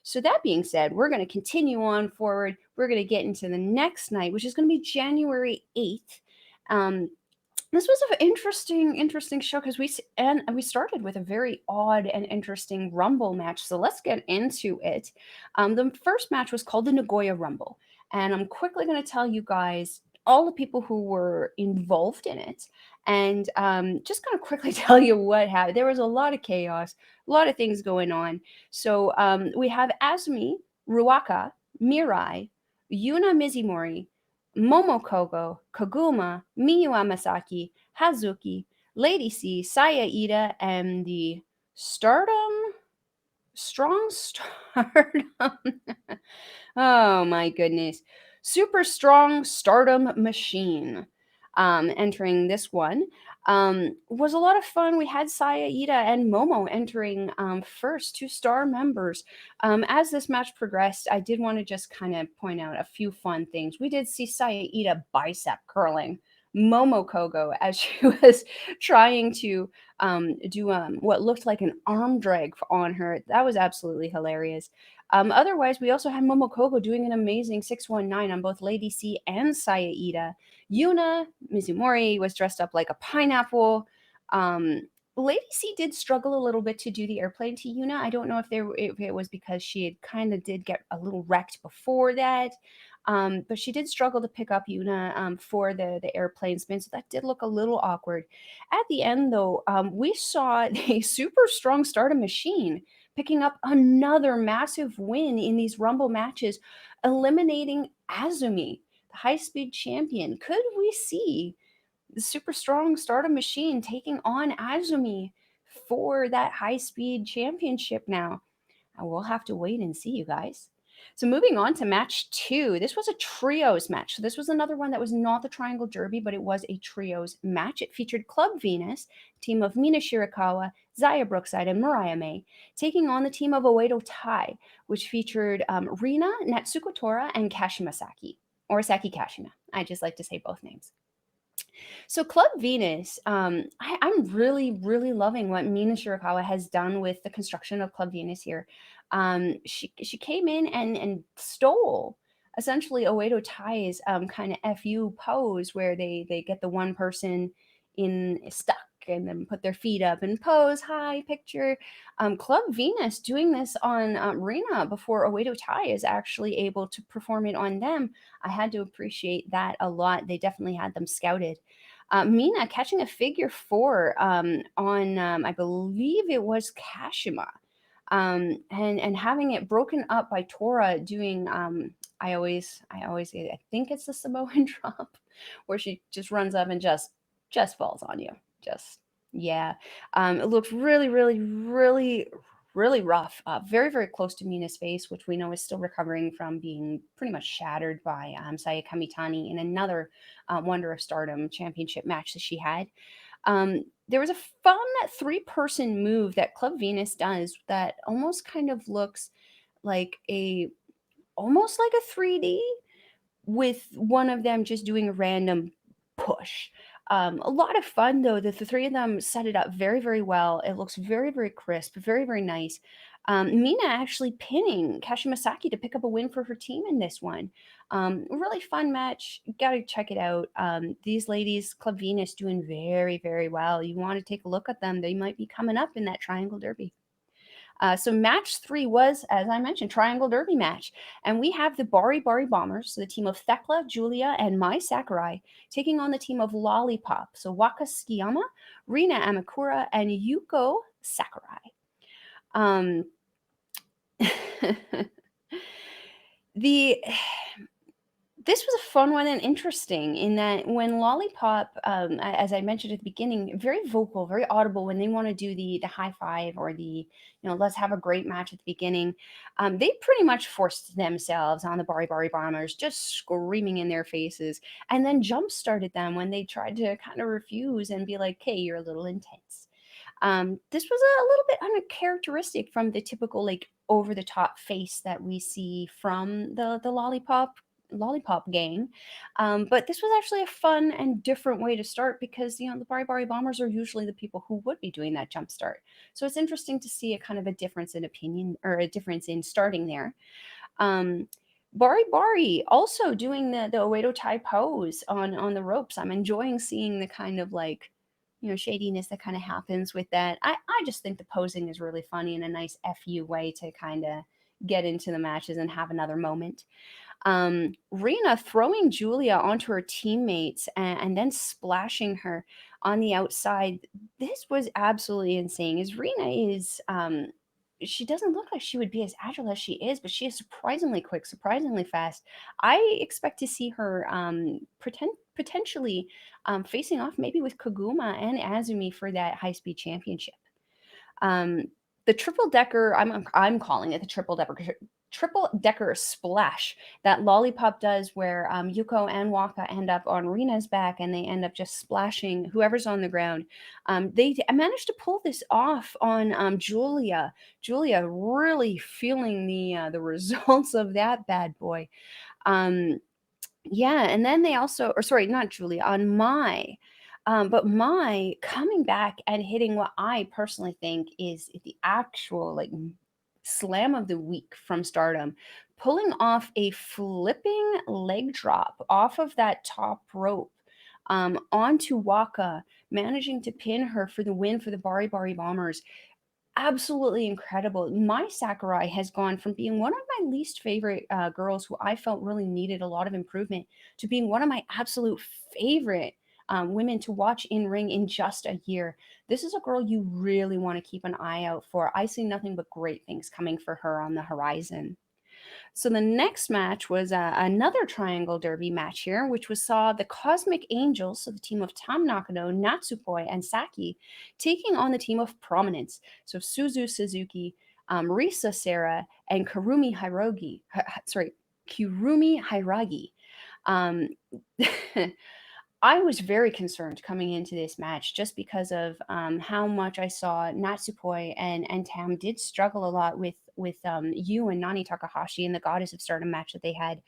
So that being said, we're going to continue on forward. We're going to get into the next night, which is going to be January 8th. This was an interesting show because we started with a very odd and interesting Rumble match. So let's get into it. The first match was called the Nagoya Rumble, and I'm quickly going to tell you guys all the people who were involved in it, and just going to quickly tell you what happened. There was a lot of chaos, a lot of things going on. So we have Azumi, Ruaka, Mirai, Yuna Mizumori, Momo Kohgo, Koguma, Miyu Amasaki, Hazuki, Lady C, Saya Iida, and the Strong Stardom. Oh my goodness. Super Strong Stardom Machine. Entering this one was a lot of fun. We had Saya Iida and Momo entering first, two star members. As this match progressed, I did want to just kind of point out a few fun things. We did see Saya Iida bicep curling Momo Kohgo as she was trying to do what looked like an arm drag on her. That was absolutely hilarious. Otherwise, we also had Momo Kohgo doing an amazing 619 on both Lady C and Saya Iida. Yuna Mizumori was dressed up like a pineapple. Lady C did struggle a little bit to do the airplane to Yuna. I don't know if it was because she had kind of did get a little wrecked before that. But she did struggle to pick up Yuna for the airplane spin, so that did look a little awkward. At the end, though, we saw the super strong Stardom Machine picking up another massive win in these Rumble matches, eliminating Azumi, the high-speed champion. Could we see the super strong Stardom Machine taking on Azumi for that high-speed championship now? We'll have to wait and see, you guys. So moving on to match 2, this was a trios match. So this was another one that was not the Triangle Derby, but it was a trios match. It featured Club Venus, team of Mina Shirakawa, Zaya Brookside, and Mariah May, taking on the team of Oedo Tai, which featured Rina, Natsuko Tora, and Kashima Saki, or Saki Kashima. I just like to say both names. So Club Venus, I'm really loving what Mina Shirakawa has done with the construction of Club Venus here. She came in and stole essentially Oedo Tai's kind of FU pose where they get the one person in stuck and then put their feet up and pose high picture. Club Venus doing this on Rina before Oedo Tai is actually able to perform it on them. I had to appreciate that a lot. They definitely had them scouted. Mina catching a figure 4 on I believe it was Kashima, and having it broken up by Tora doing I think it's the Samoan drop where she just runs up and just falls on you. Just yeah, it looks really rough. Very close to Mina's face, which we know is still recovering from being pretty much shattered by Saya Kamitani in another Wonder of Stardom championship match that she had. There was a fun 3-person move that Club Venus does that almost kind of looks like almost like a 3D with one of them just doing a random push. A lot of fun though that the 3 of them set it up very well. It looks very crisp, very nice. Mina actually pinning Kashima Saki to pick up a win for her team in this one. Really fun match. Gotta check it out. These ladies, Club Venus, doing very well. You want to take a look at them. They might be coming up in that Triangle Derby. So match 3 was, as I mentioned, Triangle Derby match. And we have the Bari Bari Bombers, so the team of Thekla, Giulia, and Mai Sakurai, taking on the team of Lollipop. So Waka Tsukiyama, Rina Amikura, and Yuko Sakurai. This was a fun one and interesting in that when Lollipop, as I mentioned at the beginning, very vocal, very audible when they want to do the high five or the, let's have a great match at the beginning, they pretty much forced themselves on the Bari Bari Bombers, just screaming in their faces, and then jump started them when they tried to kind of refuse and be like, hey, you're a little intense. This was a little bit uncharacteristic from the typical like over the top face that we see from the Lollipop Lollipop gang. But this was actually a fun and different way to start because, the Bari Bari Bombers are usually the people who would be doing that jump start. So it's interesting to see a kind of a difference in opinion or a difference in starting there. Um, Bari Bari also doing the Oedo Tai pose on the ropes. I'm enjoying seeing the kind of like, shadiness that kind of happens with that. I just think the posing is really funny and a nice FU way to kind of get into the matches and have another moment. Rina throwing Giulia onto her teammates and then splashing her on the outside. This was absolutely insane. As Rina is, she doesn't look like she would be as agile as she is, but she is surprisingly quick, surprisingly fast. I expect to see her potentially facing off maybe with Koguma and Azumi for that high speed championship. Um, the triple decker, I'm calling it the triple decker splash that Lollipop does, where Yuko and Waka end up on Rina's back, and they end up just splashing whoever's on the ground. They managed to pull this off on Giulia. Giulia really feeling the results of that bad boy. Yeah, and then they also, or sorry, not Julia, on Mai. But Mai coming back and hitting what I personally think is the actual like slam of the week from Stardom, pulling off a flipping leg drop off of that top rope onto Waka, managing to pin her for the win for the Bari Bari Bombers. Absolutely incredible. Mai Sakurai has gone from being one of my least favorite girls who I felt really needed a lot of improvement to being one of my absolute favorite women to watch in ring in just a year. This is a girl you really want to keep an eye out for. I see nothing but great things coming for her on the horizon. So the next match was another Triangle Derby match here, which was saw the Cosmic Angels, so the team of Tam Nakano, Natsupoi, and Saki, taking on the team of Prominence, so Suzu Suzuki, Risa Sera, and Kurumi Hiiragi. Um, I was very concerned coming into this match just because of how much I saw Natsupoi and Tam did struggle a lot with Yu and Nani Takahashi in the Goddess of Stardom match that they had.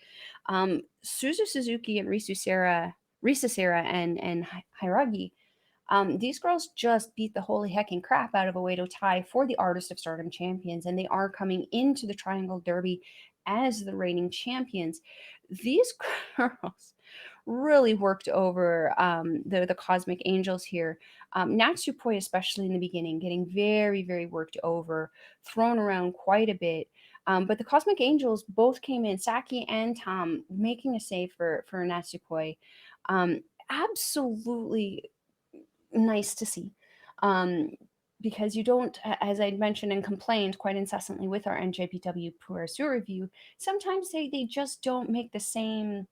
Suzu Suzuki and Risa Sera and Hiiragi. These girls just beat the holy hecking crap out of Oedo Tai for the Artist of Stardom champions, and they are coming into the Triangle Derby as the reigning champions. These girls really worked over the Cosmic Angels here. Natsupoi, especially in the beginning, getting very, very worked over, thrown around quite a bit. But the Cosmic Angels both came in, Saki and Tom, making a save for Natsupoi. Absolutely nice to see. Um, because you don't, as I mentioned and complained quite incessantly with our NJPW Puer review, sometimes they just don't make the same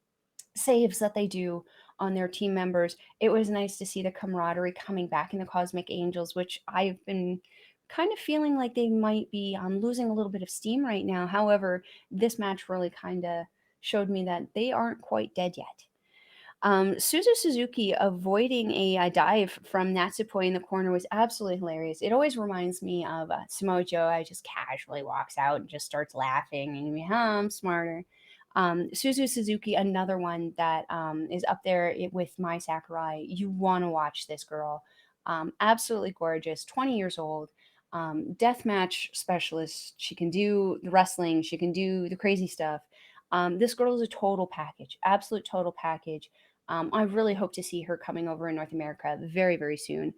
saves that they do on their team members. It was nice to see the camaraderie coming back in the Cosmic Angels, which I've been kind of feeling like they might be losing a little bit of steam right now. However, this match really kind of showed me that they aren't quite dead yet. Suzu Suzuki avoiding a dive from Natsupoi in the corner was absolutely hilarious. It always reminds me of Samoa Joe. I just casually walks out and just starts laughing and I'm smarter. Suzu Suzuki, another one that is up there with Mai Sakurai. You want to watch this girl. Absolutely gorgeous, 20 years old. Deathmatch specialist. She can do the wrestling. She can do the crazy stuff. This girl is a total package, absolute total package. I really hope to see her coming over in North America very, very soon.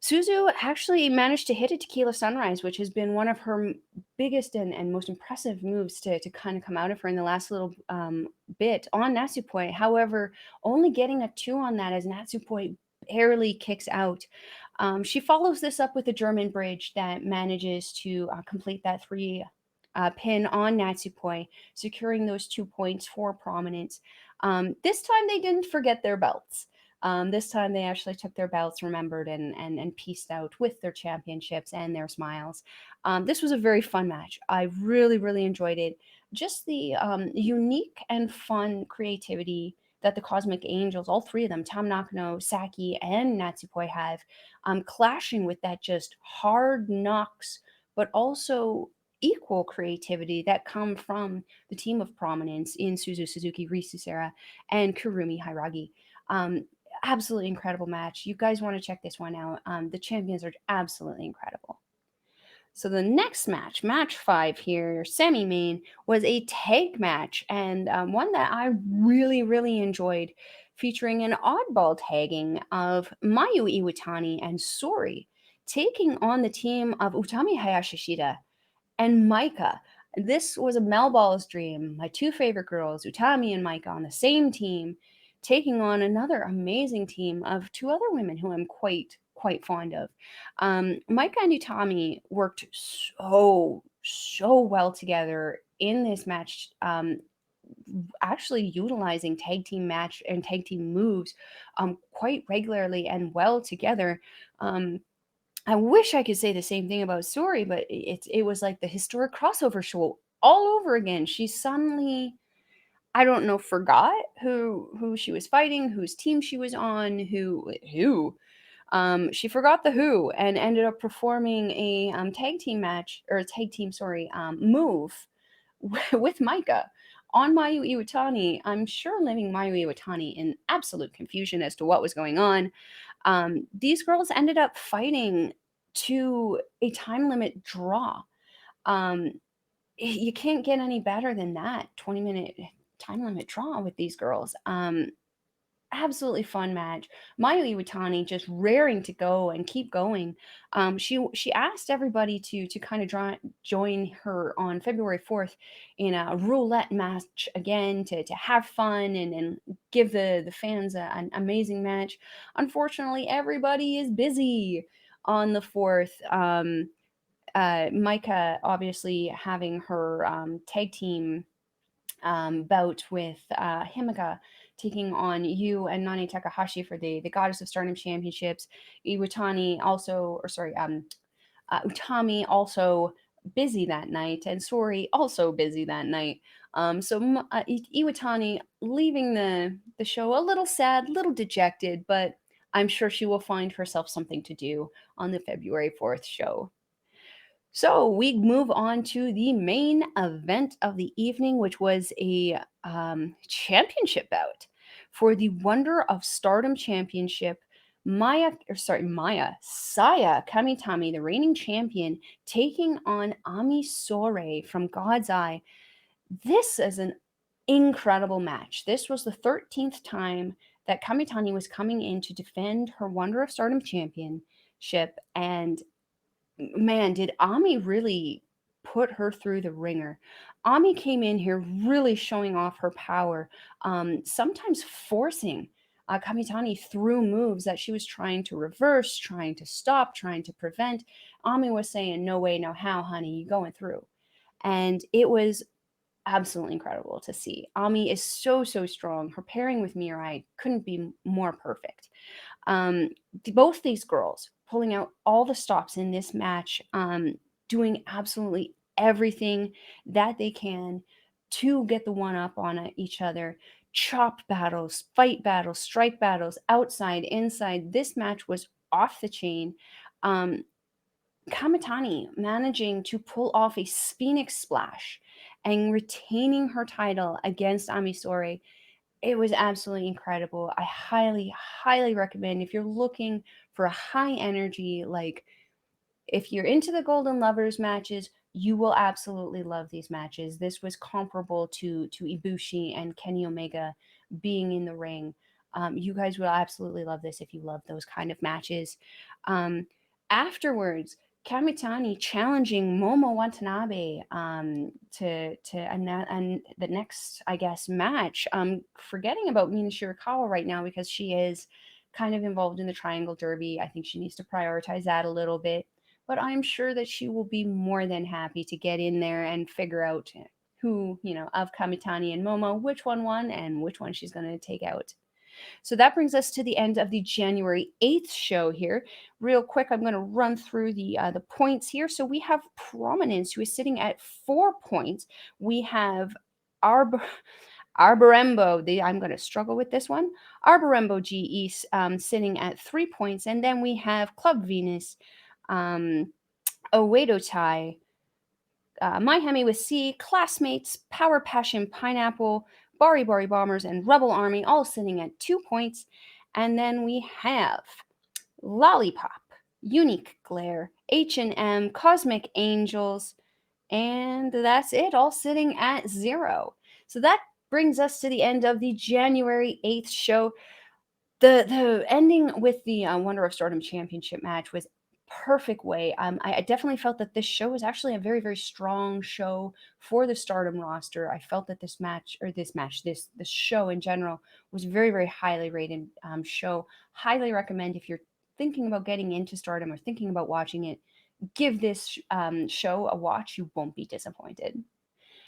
Suzu actually managed to hit a tequila sunrise, which has been one of her biggest and most impressive moves to kind of come out of her in the last little bit on Natsupoi. However, only getting a 2 on that as Natsupoi barely kicks out. She follows this up with a German bridge that manages to complete that 3 pin on Natsupoi, securing those 2 points for Prominence. This time they didn't forget their belts. This time they actually took their belts, remembered, and pieced out with their championships and their smiles. This was a very fun match. I really, really enjoyed it. Just the unique and fun creativity that the Cosmic Angels, all 3 of them, Tam Nakano, Saki, and Natsupoi have, clashing with that just hard knocks, but also equal creativity that come from the team of Prominence in Suzu Suzuki, Risa Sera, and Kurumi Hiiragi. Um, Absolutely incredible match. You guys want to check this one out. The champions are absolutely incredible. So the next match, match 5 here, semi-main, was a tag match, and one that I really, really enjoyed, featuring an oddball tagging of Mayu Iwatani and Syuri taking on the team of Utami Hayashishita and Maika. This was a Melball's dream. My two favorite girls, Utami and Maika, on the same team, taking on another amazing team of two other women who I'm quite fond of. Maika and Utami worked so well together in this match. Actually utilizing tag team match and tag team moves quite regularly and well together. I wish I could say the same thing about Syuri, but it was like the historic crossover show all over again. She suddenly, I don't know, forgot who she was fighting, whose team she was on, who. She forgot the who and ended up performing a tag team match or a tag team, sorry, move with Maika on Mayu Iwatani. I'm sure leaving Mayu Iwatani in absolute confusion as to what was going on. These girls ended up fighting to a time limit draw. Um, you can't get any better than that 20-minute time limit draw with these girls. Absolutely fun match. Mayu Iwatani just raring to go and keep going. She asked everybody to kind of join her on February 4th in a roulette match again to have fun and give the fans an amazing match. Unfortunately, everybody is busy on the 4th. Maika obviously having her tag team bout with Himeka taking on Yu and Nani Takahashi for the Goddess of Stardom Championships. Iwatani also, or sorry, Utami also busy that night, and Syuri also busy that night. Iwatani leaving the show a little sad, little dejected, but I'm sure she will find herself something to do on the February 4th show. So we move on to the main event of the evening, which was a championship bout for the Wonder of Stardom Championship. Maya Saya Kamitani, the reigning champion, taking on Ami Sohrei from God's Eye. This is an incredible match. This was the 13th time that Kamitani was coming in to defend her Wonder of Stardom Championship, and man, did Ami really put her through the ringer. Ami came in here really showing off her power, sometimes forcing Kamitani through moves that she was trying to reverse, trying to stop, trying to prevent. Ami was saying, "No way, no how, honey, you going through." And it was absolutely incredible to see. Ami is so strong. Her pairing with Mirai couldn't be more perfect. Both these girls pulling out all the stops in this match, doing absolutely everything that they can to get the one up on each other. Chop battles, fight battles, strike battles, outside, inside. This match was off the chain. Um, Kamitani managing to pull off a Phoenix splash and retaining her title against Ami Sohrei. It was absolutely incredible. I highly recommend if you're looking for a high energy, like if you're into the Golden Lovers matches, you will absolutely love these matches. This was comparable to Ibushi and Kenny Omega being in the ring. You guys will absolutely love this if you love those kind of matches. Um, Afterwards, Kamitani challenging Momo Watanabe and the next, I guess, match. Forgetting about Mina Shirakawa right now because she is kind of involved in the Triangle Derby. I think she needs to prioritize that a little bit, but I'm sure that she will be more than happy to get in there and figure out who, of Kamitani and Momo, which one won and which one she's going to take out. So that brings us to the end of the January 8th show here. Real quick, I'm going to run through the points here. So we have Prominence, who is sitting at 4 points. We have Arborembo, I'm going to struggle with this one. Arborembo GE sitting at 3 points. And then we have Club Venus, Oedo Tai, My Hemi with C, Classmates, Power Passion Pineapple, Bari Bari Bombers, and Rebel Army all sitting at 2 points. And then we have Lollipop, Unique Glare, H&M, Cosmic Angels, and that's it, all sitting at 0. So that brings us to the end of the January 8th show. The ending with the Wonder of Stardom Championship match was perfect way. I definitely felt that this show was actually a very, very strong show for the Stardom roster. I felt that this show in general was very, very highly rated show. Highly recommend if you're thinking about getting into Stardom or thinking about watching it, give this show a watch. You won't be disappointed.